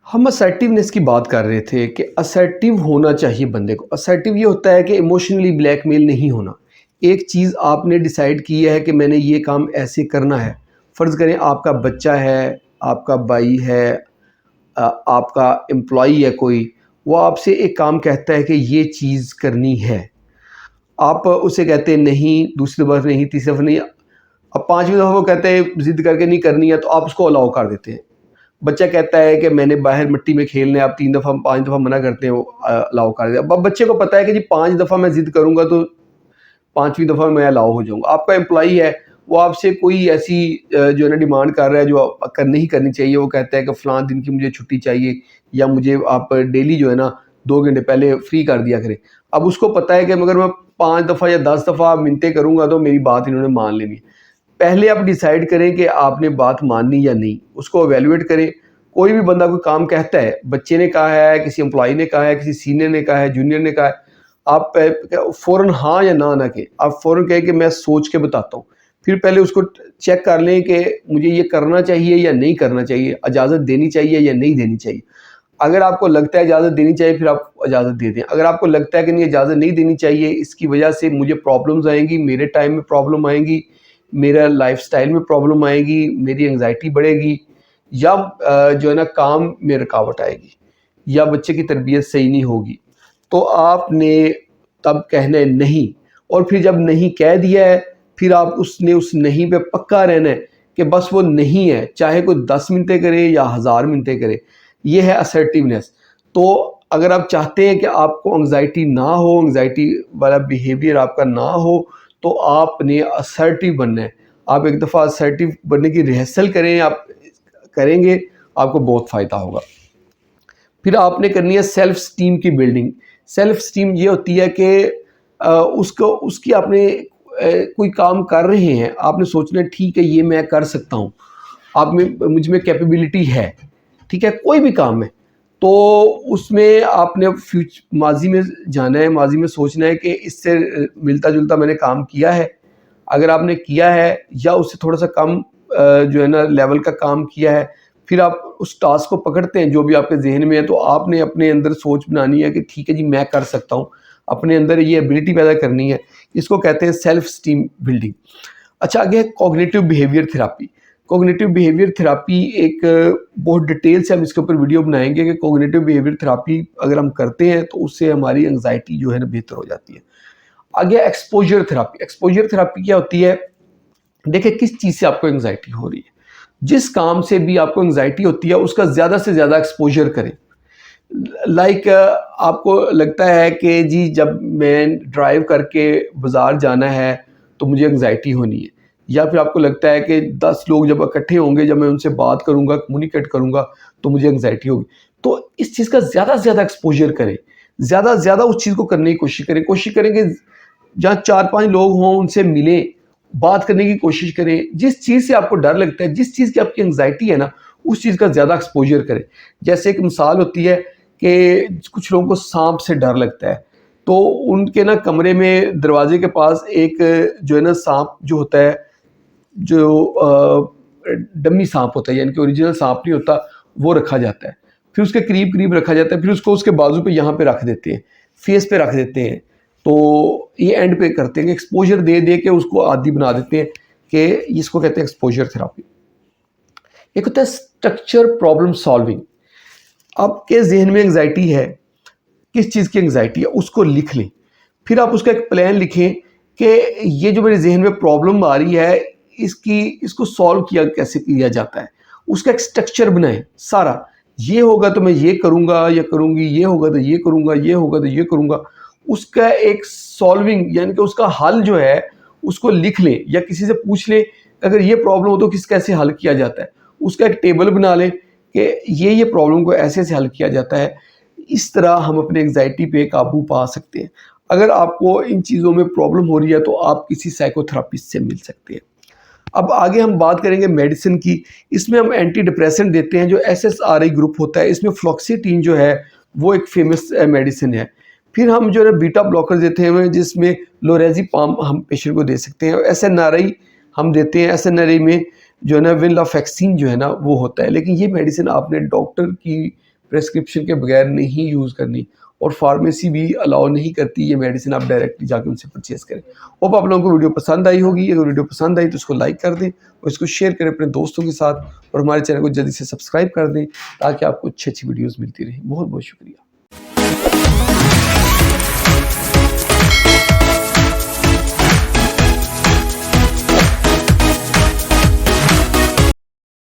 हम असर्टिवनेस की बात कर रहे थे कि असर्टिव होना चाहिए बंदे को। असर्टिव ये होता है कि इमोशनली ब्लैकमेल नहीं होना। एक चीज़ आपने डिसाइड की है कि मैंने ये काम ऐसे करना है। फ़र्ज़ करें आपका बच्चा है, आपका भाई है, आपका एम्प्लॉई है कोई, वो आपसे एक काम कहता है कि ये चीज़ करनी है। आप उसे कहते हैं नहीं, दूसरी बार नहीं, तीसरी बार नहीं। अब 5वीं दफ़ा वो कहते हैं ज़िद करके नहीं करनी है, तो आप उसको अलाउ कर देते हैं। बच्चा कहता है कि मैंने बाहर मिट्टी में खेलना है, आप 3 दफ़ा 5 दफ़ा मना करते हैं, वो अलाउ कर देते हैं। अब बच्चे को पता है कि जी 5 दफ़ा मैं ज़िद करूँगा तो 5वीं दफ़ा मैं अलाउ हो जाऊँगा। आपका एम्प्लॉई है, वो आपसे कोई ऐसी जो है ना डिमांड कर रहा है जो नहीं करनी चाहिए। वो कहता है कि फ़लाँ दिन की मुझे छुट्टी चाहिए, या मुझे आप डेली जो है ना 2 घंटे पहले फ्री कर दिया करें। अब उसको पता है कि अगर मैं 5 दफ़ा या 10 दफ़ा मिन्नतें करूँगा तो मेरी बात इन्होंने मान लेनी है। पहले आप डिसाइड करें कि आपने बात माननी या नहीं, उसको इवैल्यूएट करें। कोई भी बंदा कोई काम कहता है, बच्चे ने कहा है, किसी एम्प्लॉई ने कहा है, किसी सीनियर ने कहा है, जूनियर ने कहा है, आप फ़ौरन हाँ या ना ना कहें। आप फ़ौरन कहें कि मैं सोच के बताता हूँ। फिर पहले उसको चेक कर लें कि मुझे ये करना चाहिए या नहीं करना चाहिए, इजाज़त देनी चाहिए या नहीं देनी चाहिए। अगर आपको लगता है इजाज़त देनी चाहिए, फिर आप इजाज़त दे दें। अगर आपको लगता है कि नहीं, इजाज़त नहीं देनी चाहिए, इसकी वजह से मुझे प्रॉब्लम्स आएँगी, मेरे टाइम में प्रॉब्लम आएँगी, मेरा लाइफ़स्टाइल में प्रॉब्लम आएगी, मेरी एंग्ज़ायटी बढ़ेगी, या जो है ना काम में रुकावट आएगी, या बच्चे की तरबियत सही नहीं होगी, तो आपने तब कहना है नहीं। और फिर जब नहीं कह दिया है, फिर आप उसने उस नहीं पे पक्का रहना है कि बस वो नहीं है, चाहे कोई 10 मिन्नतें करे या 1000 मिन्नतें करे। ये है असर्टिवनेस। तो अगर आप चाहते हैं कि आपको एंग्ज़ायटी ना हो, एंग्ज़ायटी वाला बिहेवियर आपका ना हो, तो आपने असर्टिव बनना है। आप एक दफ़ा असर्टिव बनने की रिहर्सल करें, आप करेंगे, आपको बहुत फ़ायदा होगा। फिर आपने करनी है सेल्फ स्टीम की बिल्डिंग। सेल्फ स्टीम ये होती है कि उसको उसकी आपने कोई काम कर रहे हैं, आपने सोचना है ठीक है ये मैं कर सकता हूँ। आप में मुझ में कैपेबिलिटी है, ठीक है? कोई भी काम है, तो उसमें आपने माज़ी में जाना है, माज़ी में सोचना है कि इससे मिलता-जुलता मैंने काम किया है। अगर आपने किया है या उससे थोड़ा-सा कम जो है ना लेवल का काम किया है, फिर आप उस टास्क को पकड़ते हैं जो भी आपके ज़हन में है, तो आपने अपने अंदर सोच बनानी है कि ठीक है जी मैं कर सकता हूँ। अपने अंदर ये एबिलिटी पैदा करनी है। इसको कहते हैं सेल्फ स्टीम बिल्डिंग। अच्छा, आगे है cognitive behaviour therapy. Cognitive behaviour therapy एक बहुत डिटेल से हम इसके ऊपर वीडियो बनाएँगे कि कॉग्निटिव बिहेवियर थेरेपी अगर हम करते हैं तो उससे हमारी एंग्ज़ायटी जो है ना बेहतर हो जाती है। आगे एक्सपोज़र थेरेपी। एक्सपोज़र थेरेपी क्या होती है? देखिए किस चीज़ से आपको एंग्ज़ायटी हो रही है। जिस काम से भी आपको एंग्ज़ायटी होती है उसका ज़्यादा से ज़्यादा एक्सपोज़र करें। लाइक आपको लगता है कि जी जब मैं ड्राइव करके बाज़ार जाना है तो मुझे एंग्ज़ायटी होनी है, या फिर आपको लगता है कि 10 लोग जब इकट्ठे होंगे, जब मैं उनसे बात करूँगा, कम्युनिकेट करूँगा, तो मुझे एंग्ज़ायटी होगी। तो इस चीज़ का ज़्यादा से ज़्यादा एक्सपोज़र करें। ज़्यादा से ज़्यादा उस चीज़ को करने की कोशिश करें। कोशिश करें कि जहाँ 4-5 लोग हों उनसे मिलें, बात करने की कोशिश करें। जिस चीज़ से आपको डर लगता है, जिस चीज़ की आपकी एंग्ज़ायटी है ना, उस चीज़ का ज़्यादा एक्सपोज़र करें। जैसे एक मिसाल होती है कि कुछ लोगों को साँप से डर लगता है, तो उनके ना कमरे में दरवाज़े के पास एक जो है ना साँप जो होता है, जो डमी साँप होता है, यानी कि ओरिजिनल साँप नहीं होता, वो रखा जाता है। फिर उसके करीब-करीब रखा जाता है, फिर उसको उसके बाजू पे यहाँ पे रख देते हैं, फेस पे रख देते हैं। तो ये एंड पे करते हैं कि एक्सपोज़र दे-दे के उसको आदी बना देते हैं, कि इसको कहते हैं एक्सपोज़र थेरेपी। एक होता है स्ट्रक्चर प्रॉब्लम सॉल्विंग। आपके ज़हन में एंग्ज़ायटी है, किस चीज़ की एंग्ज़ायटी है, उसको लिख लें। फिर आप उसका एक प्लान लिखें कि ये जो मेरे ज़हन में प्रॉब्लम आ रही है, इसको सॉल्व कैसे किया जाता है। उसका एक स्ट्रक्चर बनाएँ सारा। ये होगा तो मैं ये करूँगा या करूँगी, ये होगा तो ये करूँगा, ये होगा तो ये करूँगा। उसका एक सॉल्विंग यानी कि उसका हल जो है, उसको लिख लें या किसी से पूछ लें, अगर ये प्रॉब्लम हो तो कैसे हल किया जाता है। उसका एक टेबल बना लें कि ये प्रॉब्लम को ऐसे-ऐसे हल किया जाता है। इस तरह हम अपने एंग्ज़ायटी पे काबू पा सकते हैं। अगर आपको इन चीज़ों में प्रॉब्लम हो रही है तो आप किसी साइकोथेरेपिस्ट से मिल सकते हैं। अब आगे हम बात करेंगे मेडिसिन की। इसमें हम एंटी डिप्रेसेंट देते हैं, जो एसएसआरआई ग्रुप होता है। इसमें फ्लॉक्सीटिन जो है वो एक फ़ेमस मेडिसिन है। फिर हम जो है बीटा ब्लॉकर देते हैं, जिसमें लोरेज़ेपाम हम पेशेंट को दे सकते हैं। एसएनआरआई हम देते हैं। एसएनआरआई में जो है ना वेनलाफैक्सिन जो है ना वो होता है। लेकिन ये मेडिसिन आपने डॉक्टर की प्रेस्क्रिप्शन के बगैर नहीं यूज़ करनी, और फार्मेसी भी अलाउ नहीं करती ये मेडिसिन आप डायरेक्टली जाके उनसे परचेज़ करें। होप आप लोगों को वीडियो पसंद आई होगी। अगर वीडियो पसंद आई तो उसको लाइक कर दें और इसको शेयर करें अपने दोस्तों के साथ, और हमारे चैनल को जल्दी से सब्सक्राइब कर दें ताकि आपको अच्छी-अच्छी वीडियोज़ मिलती रहें। बहुत-बहुत शुक्रिया।